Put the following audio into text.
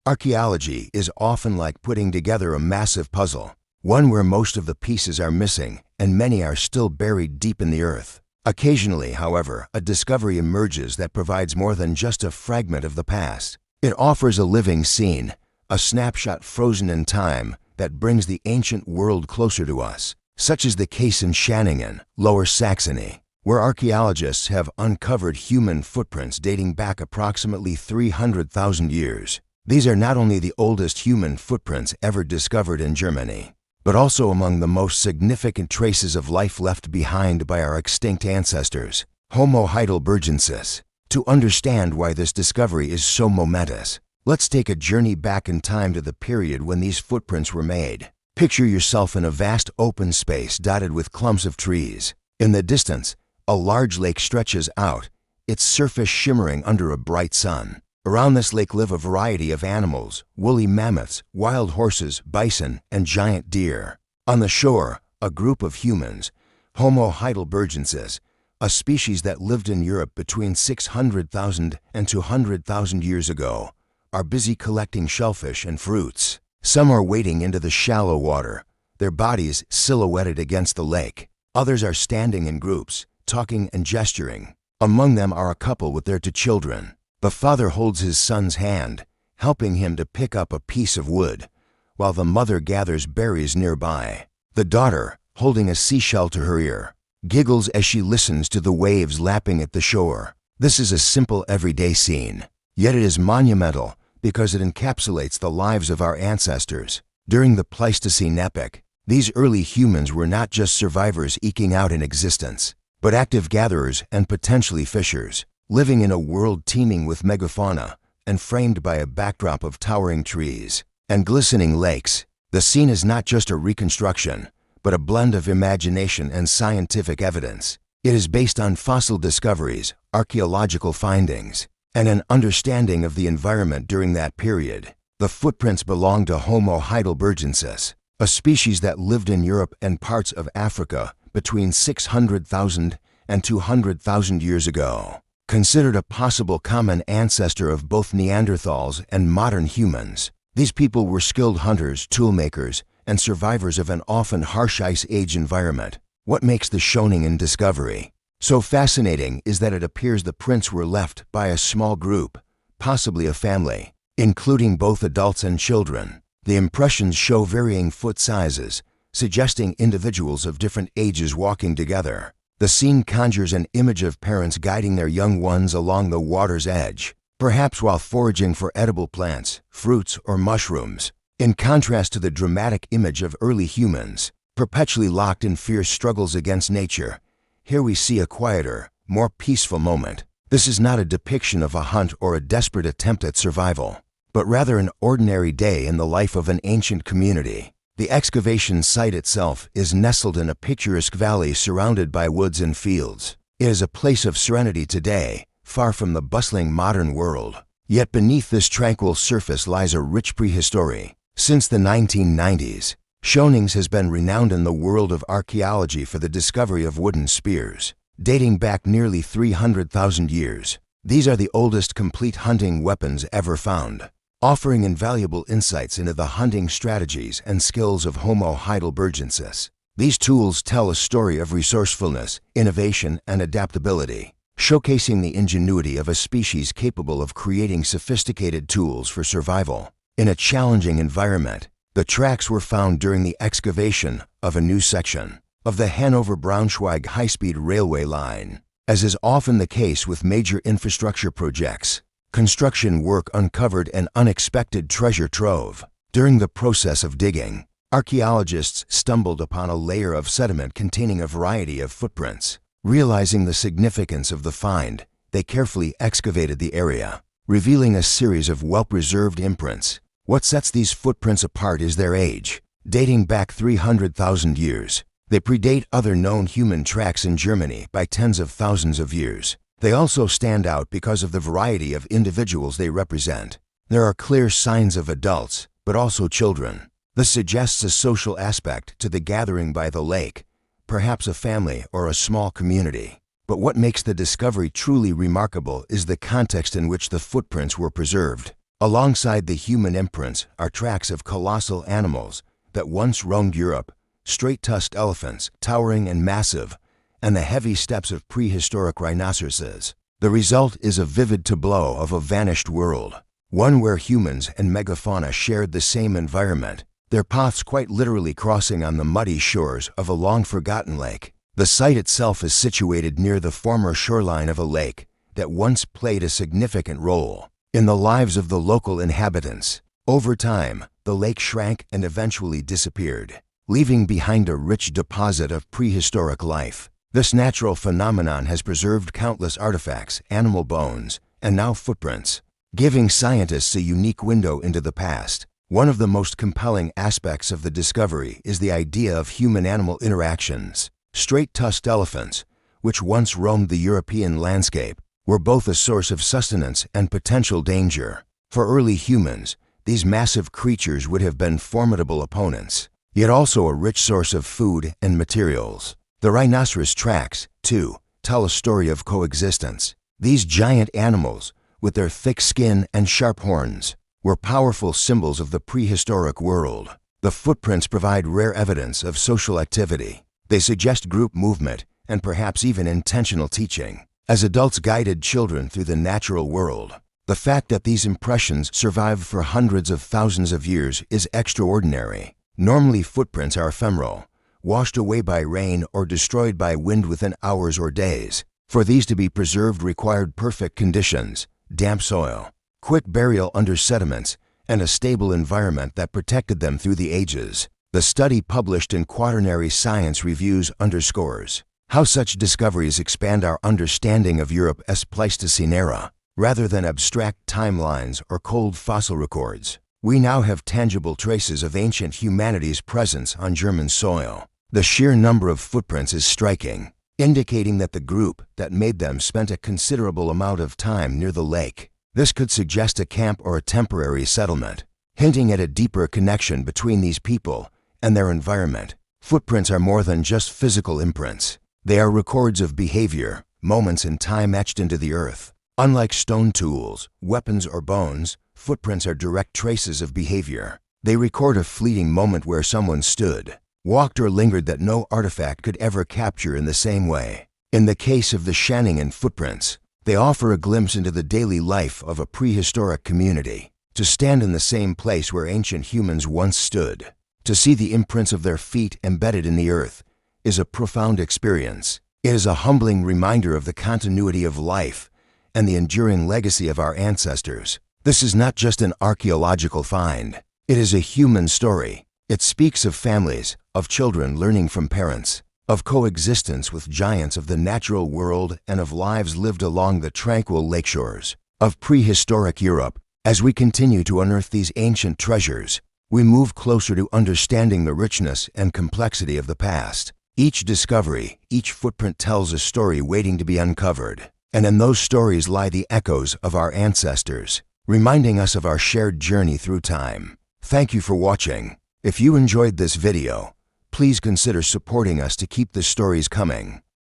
Archaeology is often like putting together a massive puzzle, one where most of the pieces are missing and many are still buried deep in the earth. Occasionally, however, a discovery emerges that provides more than just a fragment of the past. It offers a living scene, a snapshot frozen in time that brings the ancient world closer to us. Such is the case in Schänningen, Lower Saxony, where archaeologists have uncovered human footprints dating back approximately 300,000 years. These are not only the oldest human footprints ever discovered in Germany, but also among the most significant traces of life left behind by our extinct ancestors, Homo heidelbergensis. To understand why this discovery is so momentous, let's take a journey back in time to the period when these footprints were made. Picture yourself in a vast open space dotted with clumps of trees. In the distance, a large lake stretches out, its surface shimmering under a bright sun. Around this lake live a variety of animals: woolly mammoths, wild horses, bison, and giant deer. On the shore, a group of humans, Homo heidelbergensis, a species that lived in Europe between 600,000 and 200,000 years ago, are busy collecting shellfish and fruits. Some are wading into the shallow water, their bodies silhouetted against the lake. Others are standing in groups, talking and gesturing. Among them are a couple with their two children. The father holds his son's hand, helping him to pick up a piece of wood, while the mother gathers berries nearby. The daughter, holding a seashell to her ear, giggles as she listens to the waves lapping at the shore. This is a simple everyday scene, yet it is monumental because it encapsulates the lives of our ancestors. During the Pleistocene epoch, these early humans were not just survivors eking out an existence, but active gatherers and potentially fishers, living in a world teeming with megafauna and framed by a backdrop of towering trees and glistening lakes. The scene is not just a reconstruction, but a blend of imagination and scientific evidence. It is based on fossil discoveries, archaeological findings, and an understanding of the environment during that period. The footprints belong to Homo heidelbergensis, a species that lived in Europe and parts of Africa between 600,000 and 200,000 years ago. Considered a possible common ancestor of both Neanderthals and modern humans, these people were skilled hunters, toolmakers, and survivors of an often harsh Ice Age environment. What makes the Schänningen discovery so fascinating is that it appears the prints were left by a small group, possibly a family, including both adults and children. The impressions show varying foot sizes, suggesting individuals of different ages walking together. The scene conjures an image of parents guiding their young ones along the water's edge, perhaps while foraging for edible plants, fruits, or mushrooms. In contrast to the dramatic image of early humans, perpetually locked in fierce struggles against nature, here we see a quieter, more peaceful moment. This is not a depiction of a hunt or a desperate attempt at survival, but rather an ordinary day in the life of an ancient community. The excavation site itself is nestled in a picturesque valley surrounded by woods and fields. It is a place of serenity today, far from the bustling modern world. Yet beneath this tranquil surface lies a rich prehistory. Since the 1990s, Schänningen has been renowned in the world of archaeology for the discovery of wooden spears, dating back nearly 300,000 years. These are the oldest complete hunting weapons ever found, offering invaluable insights into the hunting strategies and skills of Homo heidelbergensis. These tools tell a story of resourcefulness, innovation, and adaptability, showcasing the ingenuity of a species capable of creating sophisticated tools for survival. In a challenging environment, the tracks were found during the excavation of a new section of the Hanover-Braunschweig high-speed railway line. As is often the case with major infrastructure projects, construction work uncovered an unexpected treasure trove. During the process of digging, archaeologists stumbled upon a layer of sediment containing a variety of footprints. Realizing the significance of the find, they carefully excavated the area, revealing a series of well-preserved imprints. What sets these footprints apart is their age, dating back 300,000 years. They predate other known human tracks in Germany by tens of thousands of years. They also stand out because of the variety of individuals they represent. There are clear signs of adults, but also children. This suggests a social aspect to the gathering by the lake, perhaps a family or a small community. But what makes the discovery truly remarkable is the context in which the footprints were preserved. Alongside the human imprints are tracks of colossal animals that once roamed Europe, straight-tusked elephants, towering and massive, and the heavy steps of prehistoric rhinoceroses. The result is a vivid tableau of a vanished world, one where humans and megafauna shared the same environment, their paths quite literally crossing on the muddy shores of a long-forgotten lake. The site itself is situated near the former shoreline of a lake that once played a significant role in the lives of the local inhabitants. Over time, the lake shrank and eventually disappeared, leaving behind a rich deposit of prehistoric life. This natural phenomenon has preserved countless artifacts, animal bones, and now footprints, giving scientists a unique window into the past. One of the most compelling aspects of the discovery is the idea of human-animal interactions. Straight-tusked elephants, which once roamed the European landscape, were both a source of sustenance and potential danger. For early humans, these massive creatures would have been formidable opponents, yet also a rich source of food and materials. The rhinoceros tracks, too, tell a story of coexistence. These giant animals, with their thick skin and sharp horns, were powerful symbols of the prehistoric world. The footprints provide rare evidence of social activity. They suggest group movement and perhaps even intentional teaching, as adults guided children through the natural world. The fact that these impressions survived for hundreds of thousands of years is extraordinary. Normally, footprints are ephemeral, washed away by rain or destroyed by wind within hours or days. For these to be preserved required perfect conditions, damp soil, quick burial under sediments, and a stable environment that protected them through the ages. The study published in Quaternary Science Reviews underscores how such discoveries expand our understanding of Europe's Pleistocene era. Rather than abstract timelines or cold fossil records, we now have tangible traces of ancient humanity's presence on German soil. The sheer number of footprints is striking, indicating that the group that made them spent a considerable amount of time near the lake. This could suggest a camp or a temporary settlement, hinting at a deeper connection between these people and their environment. Footprints are more than just physical imprints. They are records of behavior, moments in time etched into the earth. Unlike stone tools, weapons, or bones, footprints are direct traces of behavior. They record a fleeting moment where someone stood, walked, or lingered that no artifact could ever capture in the same way. In the case of the Shanningen footprints, they offer a glimpse into the daily life of a prehistoric community. To stand in the same place where ancient humans once stood, to see the imprints of their feet embedded in the earth, is a profound experience. It is a humbling reminder of the continuity of life and the enduring legacy of our ancestors. This is not just an archaeological find. It is a human story. It speaks of families, of children learning from parents, of coexistence with giants of the natural world, and of lives lived along the tranquil lakeshores of prehistoric Europe. As we continue to unearth these ancient treasures, we move closer to understanding the richness and complexity of the past. Each discovery, each footprint tells a story waiting to be uncovered. And in those stories lie the echoes of our ancestors, reminding us of our shared journey through time. Thank you for watching. If you enjoyed this video, please consider supporting us to keep the stories coming.